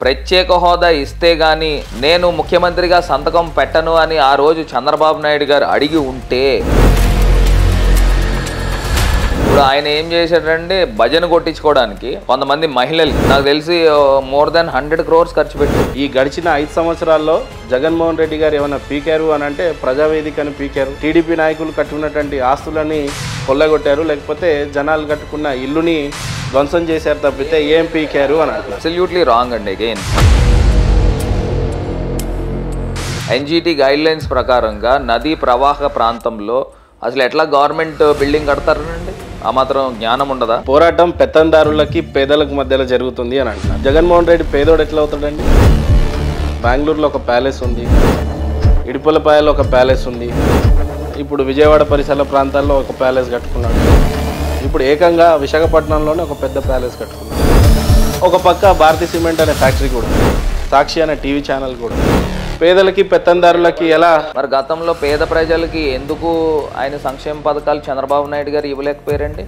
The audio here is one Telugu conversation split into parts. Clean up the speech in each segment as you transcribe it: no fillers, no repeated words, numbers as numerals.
ప్రత్యేక హోదా ఇస్తే గాని నేను ముఖ్యమంత్రిగా సంతకం పెట్టను అని ఆ రోజు చంద్రబాబు నాయుడు గారు అడిగి ఉంటే ఇప్పుడు ఆయన ఏం చేశాడంటే భజన కొట్టించుకోవడానికి కొంతమంది మహిళలు నాకు తెలిసి మోర్ దాన్ 100 crores ఖర్చు పెట్టారు. ఈ గడిచిన 5 సంవత్సరాల్లో జగన్మోహన్ రెడ్డి గారు ఏమైనా పీకారు అని అంటే ప్రజావేదికని పీకారు, టీడీపీ నాయకులు కట్టుకున్నటువంటి ఆస్తులని కొల్లగొట్టారు, లేకపోతే జనాలు కట్టుకున్న ఇల్లుని ధ్వంసం చేశారు తప్పితే ఏం పీకారు అని అంటారు. అబ్సల్యూట్లీ రాంగ్ అండి. అగైన్ ఎన్జిటి గైడ్ లైన్స్ ప్రకారంగా నదీ ప్రవాహ ప్రాంతంలో అసలు ఎట్లా గవర్నమెంట్ బిల్డింగ్ కడతారండి? ఆ మాత్రం జ్ఞానం ఉండదా? పోరాటం పెత్తందారులకి పేదలకు మధ్యలో జరుగుతుంది అని అంటున్నారు. జగన్మోహన్ రెడ్డి పేదోడు ఎట్లా అవుతాడండి? బెంగళూరులో ఒక ప్యాలెస్ ఉంది, ఇడుపులపాయలో ఒక ప్యాలెస్ ఉంది, ఇప్పుడు విజయవాడ పరిసర ప్రాంతాల్లో ఒక ప్యాలెస్ కట్టుకున్నాడు, ఇప్పుడు ఏకంగా విశాఖపట్నంలోనే ఒక పెద్ద ప్యాలెస్ కట్టుకున్నాడు. ఒక పక్క భారతీ సిమెంట్ అనే ఫ్యాక్టరీ కూడా, సాక్షి అనే టీవీ ఛానల్ కూడా. పేదలకి పెత్తందారులకి ఎలా? మరి గతంలో పేద ప్రజలకి ఎందుకు ఆయన సంక్షేమ పథకాలు చంద్రబాబు నాయుడు గారు ఇవ్వలేకపోయారండి?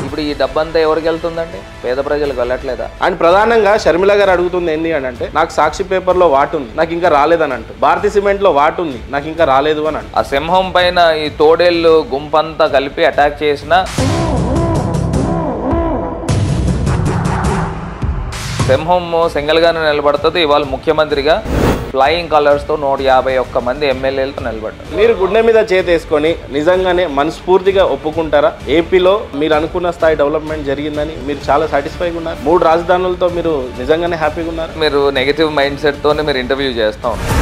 ఇప్పుడు ఈ డబ్బంతా ఎవరికి వెళ్తుందండి? పేద ప్రజలకు వెళ్ళట్లేదా? అండ్ ప్రధానంగా షర్మిల గారు అడుగుతుంది ఏంటి అని అంటే, నాకు సాక్షి పేపర్లో వాటు ఉంది, నాకు ఇంకా రాలేదని అంటూ, భారతీ సిమెంట్లో వాటు ఉంది, నాకు ఇంకా రాలేదు అని అంటూ. ఆ సింహం పైన ఈ తోడేళ్ళు గుంపంతా కలిపి అటాక్ చేసిన సింహం సింగల్గానే నిలబడుతుంది. ఇవాళ ముఖ్యమంత్రిగా ఫ్లయింగ్ కలర్స్తో 151 మంది ఎమ్మెల్యేలతో నిలబడ్డారు. మీరు గుండె మీద చేతేసుకొని నిజంగానే మనస్ఫూర్తిగా ఒప్పుకుంటారా ఏపీలో మీరు అనుకున్న స్థాయి డెవలప్మెంట్ జరిగిందని? మీరు చాలా సాటిస్ఫైగా ఉన్నారు? 3 రాజధానులతో మీరు నిజంగానే హ్యాపీగా ఉన్నారు? మీరు నెగిటివ్ మైండ్ సెట్తోనే మీరు ఇంటర్వ్యూ చేస్తూ ఉన్నారు.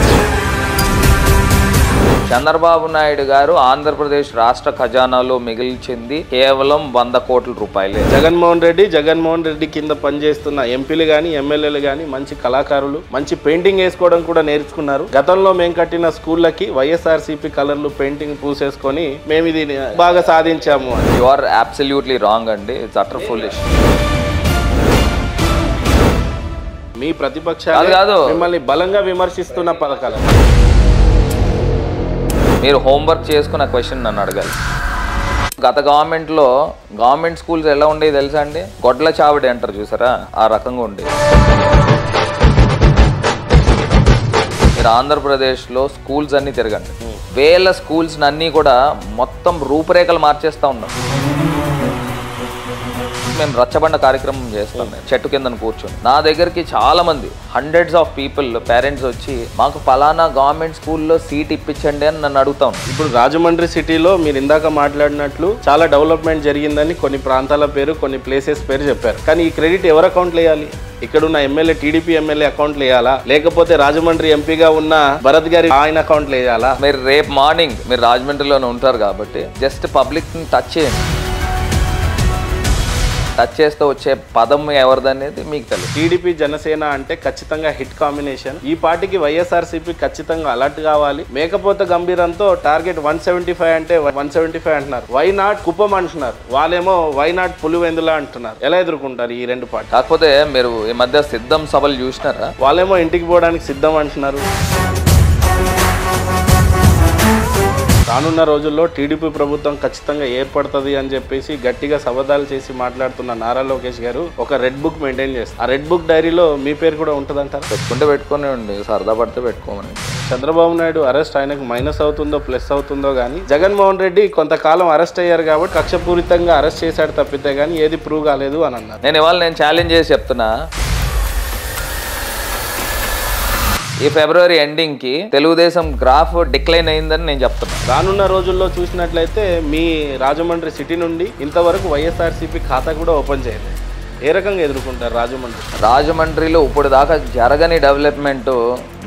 చంద్రబాబు నాయుడు గారు ఆంధ్రప్రదేశ్ రాష్ట్ర ఖజానాలో మిగిల్చింది కేవలం 100 కోట్ల రూపాయలే. జగన్మోహన్ రెడ్డి కింద పనిచేస్తున్న ఎంపీలు కానీ ఎమ్మెల్యేలు కానీ మంచి కళాకారులు, మంచి పెయింటింగ్ వేసుకోవడం కూడా నేర్చుకున్నారు. గతంలో మేము కట్టిన స్కూళ్ళకి వైఎస్ఆర్సీపీ కలర్లు పెయింటింగ్ పూసేసుకొని మేము ఇది బాగా సాధించాము. యు ఆర్ అబ్సల్యూట్లీ రాంగ్ అండి. It's utter foolish. మీ ప్రతిపక్షాలు కాదు మిమ్మల్ని బలంగా విమర్శిస్తున్న పథకాలు. మీరు హోంవర్క్ చేసుకున్న క్వశ్చన్ నన్ను అడగాలి. గత గవర్నమెంట్లో గవర్నమెంట్ స్కూల్స్ ఎలా ఉండేవి తెలుసా అండి? గొడ్ల చావడి అంటారు చూసారా, ఆ రకంగా ఉండేది. మీరు ఆంధ్రప్రదేశ్లో స్కూల్స్ అన్నీ తిరగండి, వేల స్కూల్స్ అన్నీ కూడా మొత్తం రూపురేఖలు మార్చేస్తూ ఉన్నాం. మేము రచ్చబండ కార్యక్రమం చేస్తాం. చెట్టు కింద కూర్చొని నా దగ్గరికి చాలా మంది హండ్రెడ్స్ ఆఫ్ పీపుల్ పేరెంట్స్ వచ్చి మాకు ఫలానా గవర్నమెంట్ స్కూల్లో సీట్ ఇప్పించండి అని నన్ను అడుగుతాం. ఇప్పుడు రాజమండ్రి సిటీలో మీరు ఇందాక మాట్లాడినట్లు చాలా డెవలప్మెంట్ జరిగిందని కొన్ని ప్రాంతాల పేరు, కొన్ని ప్లేసెస్ పేరు చెప్పారు. కానీ ఈ క్రెడిట్ ఎవరు అకౌంట్లో వేయాలి? ఇక్కడున్న ఎమ్మెల్యే, టీడీపీ ఎమ్మెల్యే అకౌంట్లో వేయాలా, లేకపోతే రాజమండ్రి ఎంపీగా ఉన్న భరత్ గారి ఆయన అకౌంట్లో వేయాలా? మీరు రేపు మార్నింగ్ మీరు రాజమండ్రిలోనే ఉంటారు కాబట్టి జస్ట్ పబ్లిక్ని టచ్ చేయండి. టచ్ చేస్తే వచ్చే పదం ఎవరిదనేది మీకు తెలుసు. టీడీపీ జనసేన అంటే ఖచ్చితంగా హిట్ కాంబినేషన్. ఈ పార్టీకి వైఎస్ఆర్సీపీ ఖచ్చితంగా అలర్ట్ కావాలి. మేకపోతే గంభీరంతో టార్గెట్ 175 అంటే 175 అంటున్నారు. వై నాట్ కుప్పం అంటున్నారు, వాళ్ళేమో వై నాట్ పులివెందుల అంటున్నారు. ఎలా ఎదుర్కొంటారు ఈ రెండు పార్టీ? కాకపోతే మీరు ఈ మధ్య సిద్ధం సభలు చూసినారా? వాళ్ళేమో ఇంటికి పోవడానికి సిద్ధం అంటున్నారు. రానున్న రోజుల్లో టీడీపీ ప్రభుత్వం ఖచ్చితంగా ఏర్పడుతుంది అని చెప్పేసి గట్టిగా సబదాలు చేసి మాట్లాడుతున్న నారా లోకేష్ గారు ఒక రెడ్ బుక్ మెయింటైన్ చేస్తారు. ఆ రెడ్ బుక్ డైరీలో మీ పేరు కూడా ఉంటుందంటారు? పెట్టుకుంటే పెట్టుకునే సరదా పడితే పెట్టుకోమని. చంద్రబాబు నాయుడు అరెస్ట్ ఆయనకు మైనస్ అవుతుందో ప్లస్ అవుతుందో కానీ, జగన్మోహన్ రెడ్డి కొంతకాలం అరెస్ట్ అయ్యారు కాబట్టి కక్షపూరితంగా అరెస్ట్ చేశాడు తప్పితే కానీ ఏది ప్రూవ్ కాలేదు అని అన్నారు. నేను ఛాలెంజ్ చేసి చెప్తున్నా, ఈ ఫిబ్రవరి ఎండింగ్కి తెలుగుదేశం గ్రాఫ్ డిక్లైన్ అయిందని నేను చెప్తున్నాను. రానున్న రోజుల్లో చూసినట్లయితే మీ రాజమండ్రి సిటీ నుండి ఇంతవరకు వైఎస్ఆర్సీపీ ఖాతా కూడా ఓపెన్ చేయలేదు. ఏ రకంగా ఎదుర్కొంటారు రాజమండ్రిలో ఇప్పుడు దాకా జరగని డెవలప్మెంట్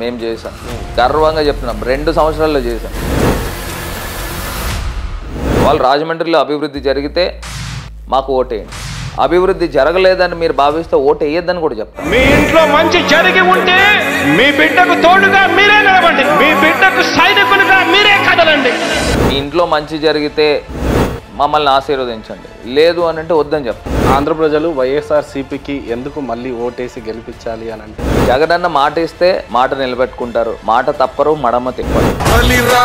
మేము చేసాం. గర్వంగా చెప్తున్నాం, 2 సంవత్సరాల్లో చేసాం. వాళ్ళు రాజమండ్రిలో అభివృద్ధి జరిగితే మాకు ఓటేయండి, అభివృద్ధి జరగలేదని మీరు భావిస్తే ఓటు వేయద్దని కూడా చెప్తాను. మీ ఇంట్లో మంచి జరిగి ఉంటే మీ బిడ్డకు తోడుగా మీరే నిలబండి, మీ బిడ్డకు సైనికులుగా మీరే కదలండి. మీ ఇంట్లో మంచి జరిగితే మమ్మల్ని ఆశీర్వదించండి, లేదు అని అంటే వద్దని చెప్తాను. ఆంధ్ర ప్రజలు వైఎస్ఆర్సీపీకి ఎందుకు మళ్ళీ ఓటేసి గెలిపించాలి అని అంటే, జగనన్న మాట ఇస్తే మాట నిలబెట్టుకుంటారు, మాట తప్పరు, మడమ తిప్పరు. బలిరా